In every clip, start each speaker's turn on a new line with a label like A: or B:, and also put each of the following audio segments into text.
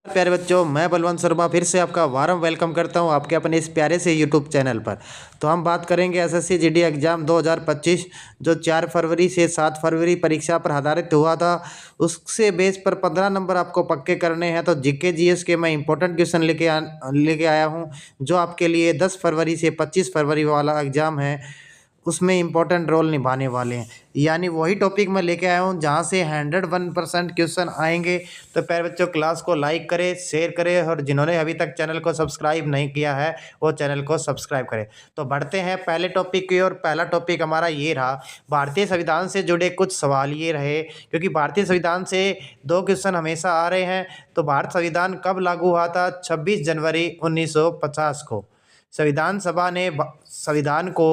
A: प्यारे बच्चों, मैं बलवंत शर्मा फिर से आपका वारम वेलकम करता हूं आपके अपने इस प्यारे से यूट्यूब चैनल पर। तो हम बात करेंगे एसएससी जीडी एग्ज़ाम 2025 जो 4 फरवरी से 7 फरवरी परीक्षा पर आधारित हुआ था। उससे बेस पर 15 नंबर आपको पक्के करने हैं। तो जीके जीएस के मैं इंपॉर्टेंट क्वेश्चन लेके आया हूं जो आपके लिए 10 फरवरी से 25 फरवरी वाला एग्ज़ाम है उसमें इम्पोर्टेंट रोल निभाने वाले हैं। यानी वही टॉपिक मैं लेके आया हूँ जहाँ से 101% क्वेश्चन आएंगे। तो प्यारे बच्चों, क्लास को लाइक करें, शेयर करें और जिन्होंने अभी तक चैनल को सब्सक्राइब नहीं किया है वो चैनल को सब्सक्राइब करें। तो बढ़ते हैं पहले टॉपिक की ओर। पहला टॉपिक हमारा ये रहा, भारतीय संविधान से जुड़े कुछ सवाल ये रहे, क्योंकि भारतीय संविधान से 2 क्वेश्चन हमेशा आ रहे हैं। तो भारत संविधान कब लागू हुआ था? 26 जनवरी 1950 को। संविधान सभा ने संविधान को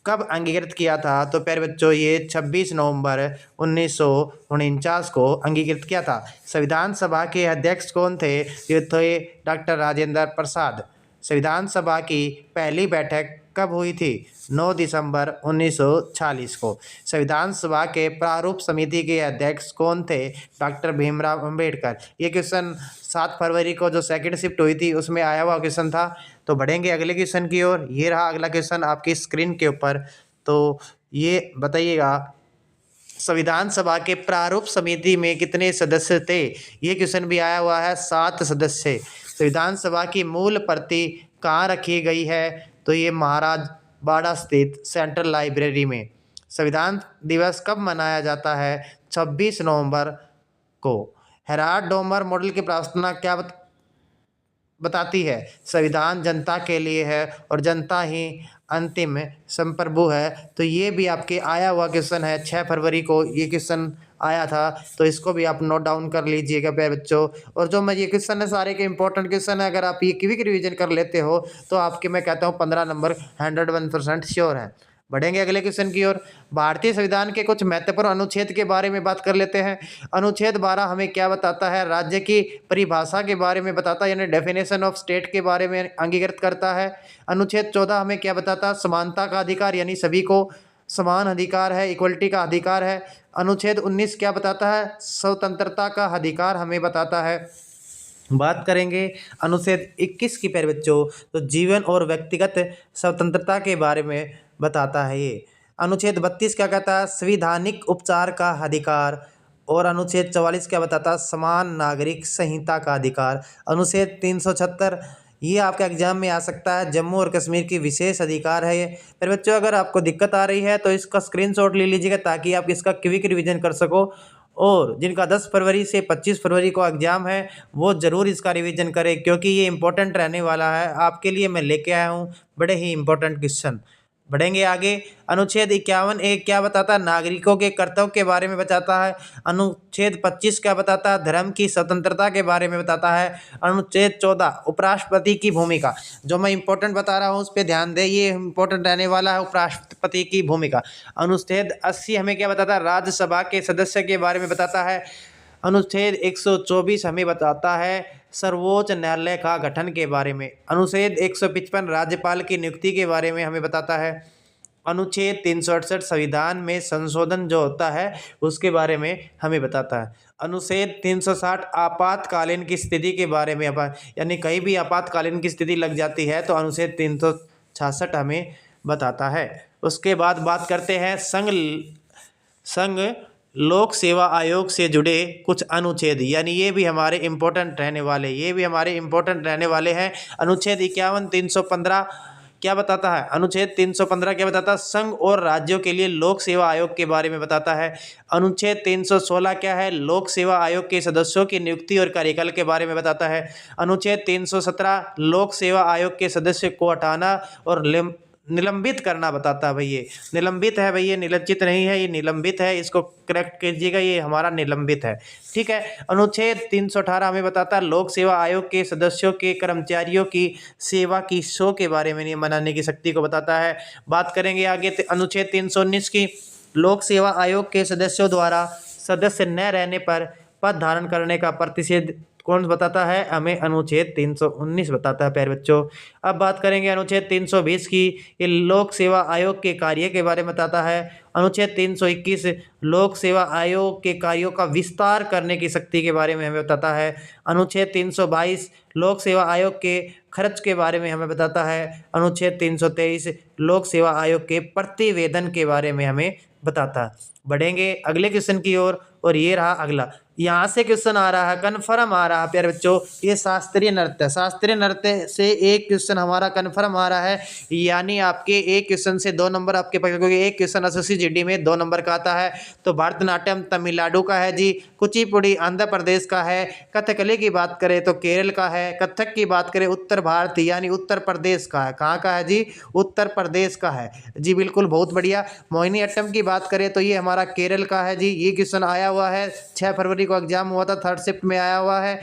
A: कब अंगीकृत किया था? तो प्यारे बच्चों, ये 26 नवंबर 1949 को अंगीकृत किया था। संविधान सभा के अध्यक्ष कौन थे? ये थे डॉक्टर राजेंद्र प्रसाद। संविधान सभा की पहली बैठक कब हुई थी? 9 दिसंबर 1946 को। संविधान सभा के प्रारूप समिति के अध्यक्ष कौन थे? डॉक्टर भीमराव अंबेडकर। ये क्वेश्चन 7 फरवरी को जो सेकंड शिफ्ट हुई थी उसमें आया हुआ क्वेश्चन था। तो बढ़ेंगे अगले क्वेश्चन की ओर। ये रहा अगला क्वेश्चन आपकी स्क्रीन के ऊपर। तो ये बताइएगा, संविधान सभा के प्रारूप समिति में कितने सदस्य थे? ये क्वेश्चन भी आया हुआ है, 7 सदस्य। संविधान सभा की मूल प्रति कहाँ रखी गई है? तो ये महाराज बाड़ा स्थित सेंट्रल लाइब्रेरी में। संविधान दिवस कब मनाया जाता है? 26 नवंबर को। हेराल्ड डोमर मॉडल की प्रस्तावना क्या बताती है? संविधान जनता के लिए है और जनता ही अंतिम संप्रभु है। तो ये भी आपके आया हुआ क्वेश्चन है, 6 फरवरी को ये क्वेश्चन आया था। तो इसको भी आप नोट डाउन कर लीजिएगा प्यारे बच्चों। और जो मैं ये क्वेश्चन है सारे के इंपॉर्टेंट क्वेश्चन है, अगर आप ये क्विक रिवीजन कर लेते हो तो आपके मैं कहता हूँ 15 नंबर 101% श्योर है। बढ़ेंगे अगले क्वेश्चन की ओर। भारतीय संविधान के कुछ महत्वपूर्ण अनुच्छेद के बारे में बात कर लेते हैं। अनुच्छेद 12 हमें क्या बताता है? राज्य की परिभाषा के बारे में बताता है, यानी डेफिनेशन ऑफ स्टेट के बारे में अंगीकृत करता है। अनुच्छेद 14 हमें क्या बताता है? समानता का अधिकार, यानी सभी को समान अधिकार है, इक्वलिटी का अधिकार है। अनुच्छेद 19 क्या बताता है? स्वतंत्रता का अधिकार हमें बताता है। बात करेंगे अनुच्छेद 21 की प्यारे बच्चों, तो जीवन और व्यक्तिगत स्वतंत्रता के बारे में बताता है ये। अनुच्छेद 32 क्या कहता है? संवैधानिक उपचार का अधिकार। और अनुच्छेद 44 क्या बताता है? समान नागरिक संहिता का अधिकार। अनुच्छेद 376 ये आपके एग्जाम में आ सकता है, जम्मू और कश्मीर की विशेष अधिकार है ये। फिर बच्चों, अगर आपको दिक्कत आ रही है तो इसका स्क्रीनशॉट ले लीजिएगा ताकि आप इसका क्विक रिवीजन कर सको। और जिनका 10 फरवरी से 25 फरवरी को एग्ज़ाम है वो ज़रूर इसका रिवीजन करें, क्योंकि ये इंपॉर्टेंट रहने वाला है। आपके लिए मैं लेके आया हूँ बड़े ही इंपॉर्टेंट क्वेश्चन। बढ़ेंगे आगे। अनुच्छेद 51 क्या बताता है? नागरिकों के कर्तव्य के बारे में बताता है। अनुच्छेद 25 क्या बताता है? धर्म की स्वतंत्रता के बारे में बताता है। अनुच्छेद 14 उपराष्ट्रपति की भूमिका, जो मैं इंपॉर्टेंट बता रहा हूँ उस पर ध्यान दें, ये इंपॉर्टेंट रहने वाला है, उपराष्ट्रपति की भूमिका। अनुच्छेद 80 हमें क्या बताता है? राज्यसभा के सदस्य के बारे में बताता है। अनुच्छेद 124 हमें बताता है सर्वोच्च न्यायालय का गठन के बारे में। अनुच्छेद 155 राज्यपाल की नियुक्ति के बारे में हमें बताता है। अनुच्छेद 368 संविधान में संशोधन जो होता है उसके बारे में हमें बताता है। अनुच्छेद 360 आपातकालीन की स्थिति के बारे में, यानी कहीं भी आपातकालीन की स्थिति लग जाती है तो अनुच्छेद 366 हमें बताता है। उसके बाद बात करते हैं संघ लोक सेवा आयोग से जुड़े कुछ अनुच्छेद, यानी ये भी हमारे इम्पोर्टेंट रहने वाले हैं। अनुच्छेद 51 315 क्या बताता है? अनुच्छेद 315 क्या बताता है? संघ और राज्यों के लिए लोक सेवा आयोग के बारे में बताता है। अनुच्छेद 316 क्या है? लोक सेवा आयोग के सदस्यों की नियुक्ति और कार्यकाल के बारे में बताता है। अनुच्छेद 317 लोक सेवा आयोग के सदस्य को हटाना और निलंबित करना बताता है। भाई ये निलंबित है, भाई ये निलंबित नहीं है, ये निलंबित है, इसको करेक्ट कीजिएगा, ये हमारा निलंबित है। ठीक है। अनुच्छेद 318 हमें बताता है लोक सेवा आयोग के सदस्यों के कर्मचारियों की सेवा की शो के बारे में नियम बनाने की शक्ति को बताता है। बात करेंगे आगे अनुच्छेद 319 की, लोक सेवा आयोग के सदस्यों द्वारा सदस्य न रहने पर पद धारण करने का प्रतिषेध कौन बताता है हमें? अनुच्छेद 319 बताता है प्यारे बच्चों। अब बात करेंगे अनुच्छेद 320 की। ये लोक सेवा आयोग के कार्य के बारे में बताता है। अनुच्छेद 321 लोक सेवा आयोग के कार्यों का विस्तार करने की शक्ति के बारे में हमें बताता है। अनुच्छेद 322 लोक सेवा आयोग के खर्च के बारे में हमें बताता है। अनुच्छेद 323 लोक सेवा आयोग के प्रतिवेदन के बारे में हमें बताता है। बढ़ेंगे अगले क्वेश्चन की ओर, और ये रहा अगला। यहाँ से क्वेश्चन आ रहा है, कन्फर्म आ रहा है प्यारे बच्चों, ये शास्त्रीय नृत्य। शास्त्रीय नृत्य से एक क्वेश्चन हमारा कन्फर्म आ रहा है, यानी आपके एक क्वेश्चन से 2 नंबर आपके पास, क्योंकि एक क्वेश्चन एसएससी जीडी में 2 नंबर का आता है। तो भरतनाट्यम तमिलनाडु का है जी, कुचिपुड़ी आंध्र प्रदेश का है, कथकली की बात करें तो केरल का है, कथक की बात करें उत्तर भारत यानी उत्तर प्रदेश का है। कहाँ का है जी? उत्तर प्रदेश का है जी, बिल्कुल, बहुत बढ़िया। मोहिनीअट्टम की बात करें तो ये हमारा केरल का है जी। ये क्वेश्चन आया हुआ है, 6 फरवरी को एग्जाम हुआ था, 3rd शिफ्ट में आया हुआ है।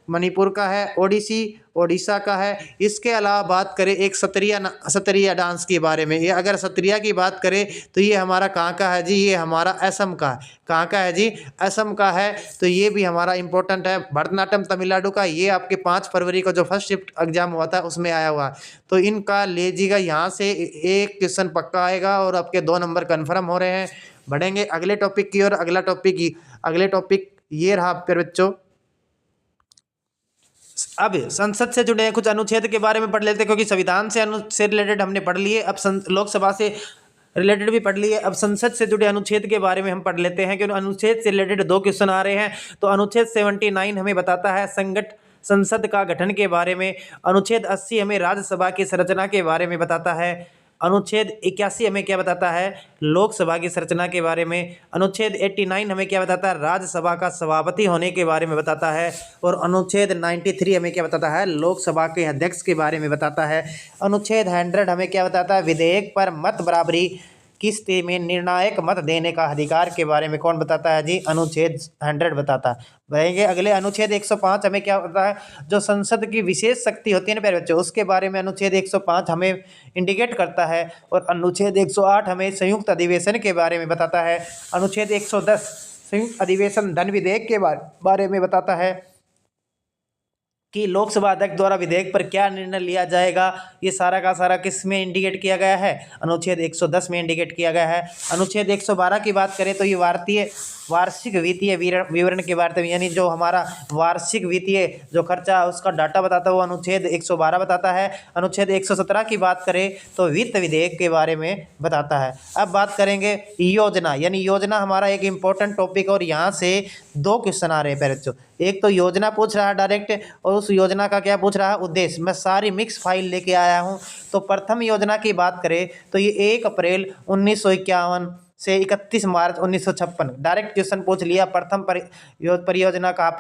A: मणिपुर का है। ओडिशा का है। इसके अलावा बात करें एक सत्रिया डांस के बारे में, ये अगर सत्रिया की बात करें तो ये हमारा कहाँ का है जी? ये हमारा असम का है। कहाँ का है जी? असम का है। तो ये भी हमारा इंपॉर्टेंट है। भरतनाट्यम तमिलनाडु का, ये आपके 5 फरवरी को जो 1st शिफ्ट एग्जाम हुआ था उसमें आया हुआ है। तो इनका लीजिएगा, यहाँ से एक क्वेश्चन पक्का आएगा और आपके 2 नंबर कन्फर्म हो रहे हैं। बढ़ेंगे अगले टॉपिक की ओर। अगले टॉपिक ये रहा फिर बच्चों। अब संसद से जुड़े कुछ अनुच्छेद के बारे में पढ़ लेते हैं, क्योंकि संविधान से रिलेटेड हमने पढ़ लिए, अब लोकसभा से रिलेटेड भी पढ़ लिए। अब संसद से जुड़े अनुच्छेद के बारे में हम पढ़ लेते हैं, क्योंकि अनुच्छेद से रिलेटेड 2 क्वेश्चन आ रहे हैं। तो अनुच्छेद 79 हमें बताता है संसद का गठन के बारे में। अनुच्छेद 80 हमें राज्यसभा की संरचना के बारे में बताता है। अनुच्छेद 81 हमें क्या बताता है? लोकसभा की संरचना के बारे में। अनुच्छेद 89 हमें क्या बताता है? राज्यसभा का सभापति होने के बारे में बताता है। और अनुच्छेद 93 हमें क्या बताता है? लोकसभा के अध्यक्ष के बारे में बताता है। अनुच्छेद 100 हमें क्या बताता है? विधेयक पर मत बराबरी की स्थिति में निर्णायक मत देने का अधिकार के बारे में कौन बताता है जी? अनुच्छेद 100 बताता है। रहेंगे अगले अनुच्छेद 105 हमें क्या बताता है? जो संसद की विशेष शक्ति होती है ना प्यारे बच्चों, उसके बारे में अनुच्छेद 105 हमें इंडिकेट करता है। और अनुच्छेद 108 हमें संयुक्त अधिवेशन के बारे में बताता है। अनुच्छेद 110 संयुक्त अधिवेशन धन विधेयक के बारे में बताता है कि लोकसभा अध्यक्ष द्वारा विधेयक पर क्या निर्णय लिया जाएगा। ये सारा का सारा किस में इंडिकेट किया गया है? अनुच्छेद 110 में इंडिकेट किया गया है। अनुच्छेद 112 की बात करें तो ये भारतीय वार्षिक वित्तीय विवरण के बारे में, यानी जो हमारा वार्षिक वित्तीय जो खर्चा है उसका डाटा बताता है, वो अनुच्छेद 112 बताता है। अनुच्छेद 117 की बात करें तो वित्त विधेयक के बारे में बताता है। अब बात करेंगे योजना, यानी योजना हमारा एक इंपॉर्टेंट टॉपिक, और यहाँ से 2 क्वेश्चन आ रहे हैं बच्चों। एक तो योजना पूछ रहा है डायरेक्ट, और उस योजना का क्या पूछ रहा है? उद्देश्य। मैं सारी मिक्स फाइल लेके आया हूँ। तो प्रथम योजना की बात करें तो ये 1 अप्रैल 1951 से 31 मार्च 1956 डायरेक्ट क्वेश्चन पूछ लिया। प्रथम परियोजना कहाँ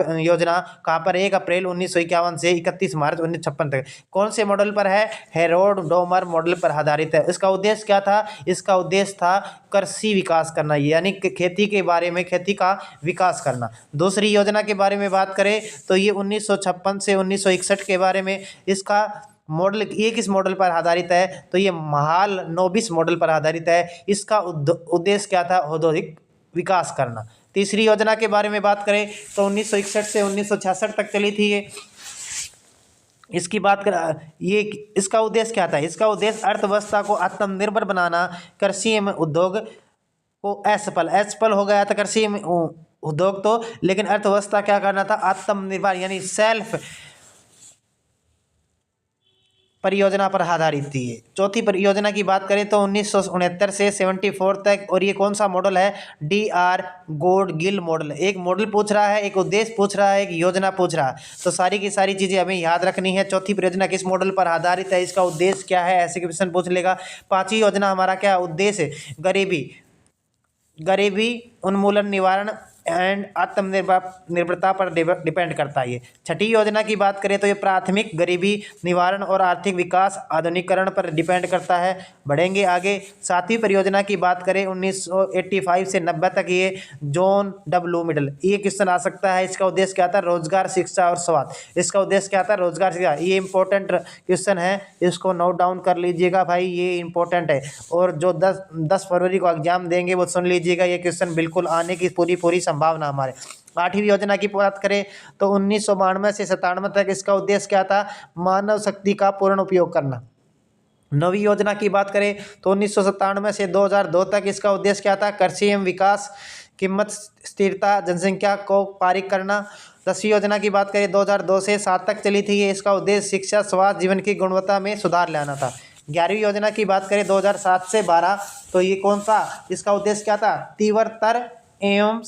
A: पर? 1 अप्रैल 1951 से 31 मार्च 1956 तक। कौन से मॉडल पर है? हेरोल्ड डोमर मॉडल पर आधारित है। इसका उद्देश्य क्या था? इसका उद्देश्य था कृषि विकास करना, यानी खेती के बारे में, खेती का विकास करना। दूसरी योजना के बारे में बात करें तो ये 1956 से 1961 के बारे में। इसका मॉडल, ये किस मॉडल पर आधारित है? तो ये महाल नोबिस मॉडल पर आधारित है। इसका उद्देश्य क्या था? औद्योगिक विकास करना। तीसरी योजना के बारे में बात करें तो 1961 से 1966 तक चली थी ये। इसकी बात कर ये इसका उद्देश्य क्या था? इसका उद्देश्य अर्थव्यवस्था को आत्मनिर्भर बनाना, कृषि एवं उद्योग को असफल हो गया था कृषि उद्योग तो, लेकिन अर्थव्यवस्था क्या करना था? आत्मनिर्भर, यानी सेल्फ परियोजना पर आधारित थी। चौथी परियोजना की बात करें तो 1969 से 74 तक, और ये कौन सा मॉडल है? DR Gadgil model. एक मॉडल पूछ रहा है, एक उद्देश्य पूछ रहा है, एक योजना पूछ रहा है, तो सारी की सारी चीज़ें हमें याद रखनी है। चौथी परियोजना किस मॉडल पर आधारित है? इसका उद्देश्य क्या है? ऐसे क्वेश्चन पूछ लेगा। 5वीं योजना हमारा क्या उद्देश्य? गरीबी उन्मूलन, निवारण एंड आत्मनिर्भरता पर डिपेंड करता है ये। 6ठी योजना की बात करें तो ये प्राथमिक गरीबी निवारण और आर्थिक विकास आधुनिकीकरण पर डिपेंड करता है। बढ़ेंगे आगे। 7वीं परियोजना की बात करें 1985 से 90 तक, ये जॉन डब्ल्यू मिडल। ये क्वेश्चन आ सकता है। इसका उद्देश्य क्या था? रोजगार, शिक्षा और स्वास्थ्य। इसका उद्देश्य क्या था? रोजगार, शिक्षा। ये इंपॉर्टेंट क्वेश्चन है, इसको नोट डाउन कर लीजिएगा भाई, ये इंपॉर्टेंट है। और जो 10 फरवरी को एग्जाम देंगे वो सुन लीजिएगा, ये क्वेश्चन बिल्कुल आने की पूरी संभावना हमारे। 8वीं योजना की बात करें तो 1992 से 97 तक इसका उद्देश्य क्या था? मानव शक्ति का पूर्ण उपयोग करना। 9वीं योजना की बात करें तो 1997 से 2002 तक इसका उद्देश्य क्या था? कृषि एवं विकास, कीमत स्थिरता, जनसंख्या को पारित करना। 10वीं योजना की बात करें 2002 से 7 तक चली थी, ये इसका उद्देश्य शिक्षा, स्वास्थ्य, जीवन की गुणवत्ता में सुधार लाना था। 11वीं योजना की बात करें 2007 से 12, तो ये कौन सा? इसका उद्देश्य क्या था? तीव्रतर एवं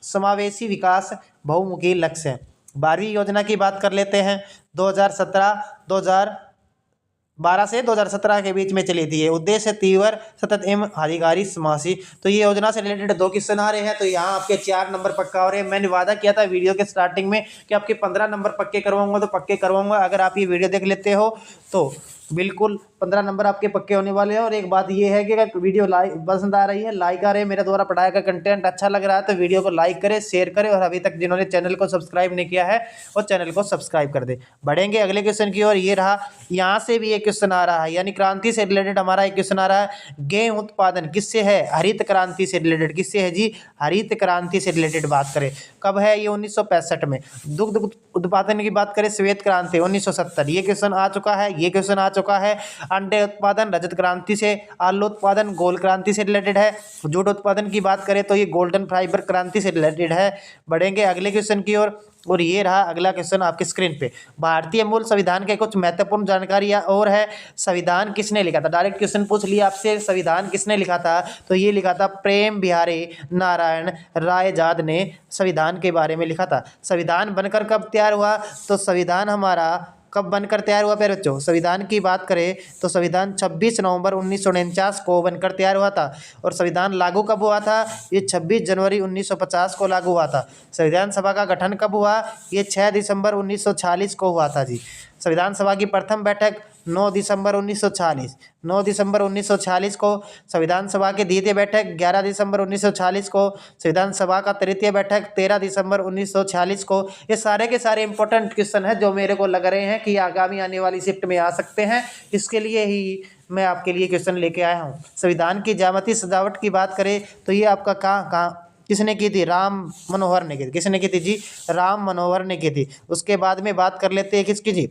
A: समावेशी विकास, बहुमुखी लक्ष्य। 12वीं योजना की बात कर लेते हैं 2012 से 2017 के बीच में चली थी। ये उद्देश्य तीव्र, सतत एवं हानिकारी समावेशी। तो ये योजना से रिलेटेड 2 क्वेश्चन आ रहे हैं, तो यहाँ आपके 4 नंबर पक्का हो रहे हैं। मैंने वादा किया था वीडियो के स्टार्टिंग में कि आपके 15 नंबर पक्के करवाऊंगा, तो पक्के करवाऊंगा। अगर आप ये वीडियो देख लेते हो तो बिल्कुल 15 नंबर आपके पक्के होने वाले हैं। और एक बात ये है कि अगर वीडियो लाइक पसंद आ रही है, लाइक आ रहे हैं, मेरे द्वारा पढ़ाया का कंटेंट अच्छा लग रहा है, तो वीडियो को लाइक करें, शेयर करें, और अभी तक जिन्होंने चैनल को सब्सक्राइब नहीं किया है वो चैनल को सब्सक्राइब कर दे। बढ़ेंगे अगले क्वेश्चन की ओर। ये रहा, यहाँ से भी एक क्वेश्चन आ रहा है, यानी क्रांति से रिलेटेड हमारा एक क्वेश्चन आ रहा है। गेहूं उत्पादन किससे है? हरित क्रांति से रिलेटेड। किससे है जी? हरित क्रांति से रिलेटेड बात करें। कब है ये? 1965 में। दुग्ध उत्पादन की बात करें, श्वेत क्रांति 1970, ये क्वेश्चन आ चुका है। ये क्वेश्चन आ चुका है। अंडे उत्पादन रजत क्रांति से। आलू उत्पादन गोल क्रांति से रिलेटेड है। जूट उत्पादन की बात करें तो ये गोल्डन फाइबर क्रांति से रिलेटेड है। बढ़ेंगे अगले क्वेश्चन की ओर। और ये रहा अगला क्वेश्चन आपके स्क्रीन पे। भारतीय मूल संविधान के कुछ महत्वपूर्ण जानकारियां और है। संविधान किसने लिखा था? डायरेक्ट क्वेश्चन पूछ लिया आपसे, संविधान किसने लिखा था? तो ये लिखा था प्रेम बिहारी नारायण रायजाद ने संविधान के बारे में लिखा था। संविधान बनकर कब तैयार हुआ? तो संविधान हमारा कब बनकर तैयार हुआ प्यारे बच्चों? संविधान की बात करें तो संविधान 26 नवंबर 1949 को बनकर तैयार हुआ था। और संविधान लागू कब हुआ था? ये 26 जनवरी 1950 को लागू हुआ था। संविधान सभा का गठन कब हुआ? ये 6 दिसंबर 1946 को हुआ था जी। संविधान सभा की प्रथम बैठक 9 दिसंबर 1946। 9 दिसंबर 1946 को। संविधान सभा की द्वितीय बैठक 11 दिसंबर 1946 को। संविधान सभा का तृतीय बैठक 13 दिसंबर 1946 को। ये सारे के सारे इंपॉर्टेंट क्वेश्चन हैं जो मेरे को लग रहे हैं कि आगामी आने वाली शिफ्ट में आ सकते हैं। इसके लिए ही मैं आपके लिए क्वेश्चन लेके आया हूँ। संविधान की ज्यामितीय सजावट की बात करें तो ये आपका कहाँ किसने की थी? राम मनोहर ने की थी। किसने की थी जी? राम मनोहर ने की थी। उसके बाद में बात कर लेते हैं किसकी जी?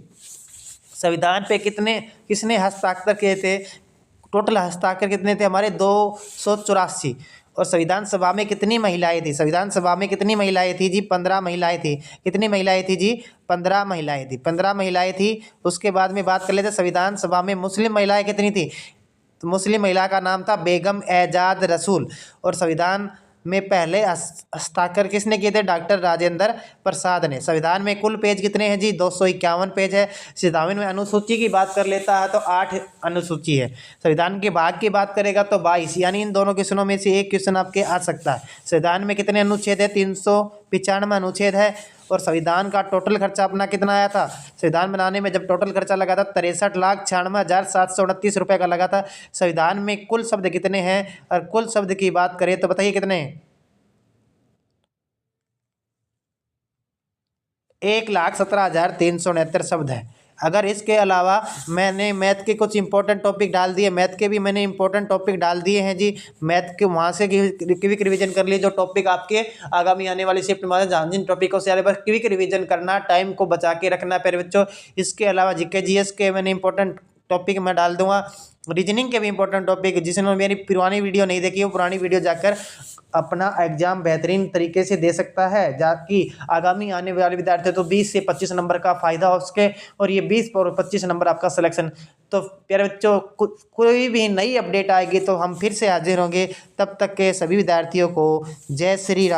A: संविधान पे किसने हस्ताक्षर किए थे? टोटल हस्ताक्षर कितने थे हमारे? 284। और संविधान सभा में कितनी महिलाएं थी? संविधान सभा में कितनी महिलाएं थी जी? 15 महिलाएं थी। कितनी महिलाएं थी जी? 15 महिलाएं थी। 15 महिलाएं थी। उसके बाद में बात कर लेते संविधान सभा में मुस्लिम महिलाएं कितनी थी? तो मुस्लिम महिला का नाम था बेगम एजाज रसूल। और संविधान में पहले हस्ताक्षर किसने किए थे? डॉक्टर राजेंद्र प्रसाद ने। संविधान में कुल पेज कितने हैं जी? 251 पेज है। संविधान में अनुसूची की बात कर लेता है तो 8 अनुसूची है। संविधान के भाग की बात करेगा तो 22, यानी इन दोनों क्वेश्चनों में से एक क्वेश्चन आपके आ सकता है। संविधान में कितने अनुच्छेद है? 395 अनुच्छेद है। और संविधान का टोटल खर्चा अपना कितना आया था? संविधान बनाने में जब टोटल खर्चा लगा था 63,96,729 रुपये का लगा था। संविधान में कुल शब्द कितने हैं? और कुल शब्द की बात करें तो बताइए कितने? 1,17,369 शब्द है। अगर इसके अलावा मैंने मैथ के कुछ इंपॉर्टेंट टॉपिक डाल दिए, मैथ के भी मैंने इंपॉर्टेंट टॉपिक डाल दिए हैं जी। मैथ के वहाँ से क्विक रिवीजन कर लिए जो टॉपिक आपके आगामी आने वाली शिफ्ट में जहाँ जिन टॉपिकों से आ रहे बस क्विक रिवीजन करना, टाइम को बचा के रखना प्यारे बच्चों। इसके अलावा जीके जीएस के मैंने इंपॉर्टेंट टॉपिक मैं डाल दूंगा। रीजनिंग के भी इंपॉर्टेंट टॉपिक, जिसने मेरी पुरानी वीडियो नहीं देखी वो पुरानी वीडियो जाकर अपना एग्जाम बेहतरीन तरीके से दे सकता है, जाकि आगामी आने वाले विद्यार्थी तो 20 से 25 नंबर का फायदा हो सके और ये 20 और 25 नंबर आपका सिलेक्शन। तो प्यारे बच्चों कोई भी नई अपडेट आएगी तो हम फिर से हाजिर होंगे। तब तक के सभी विद्यार्थियों को जय श्री राम।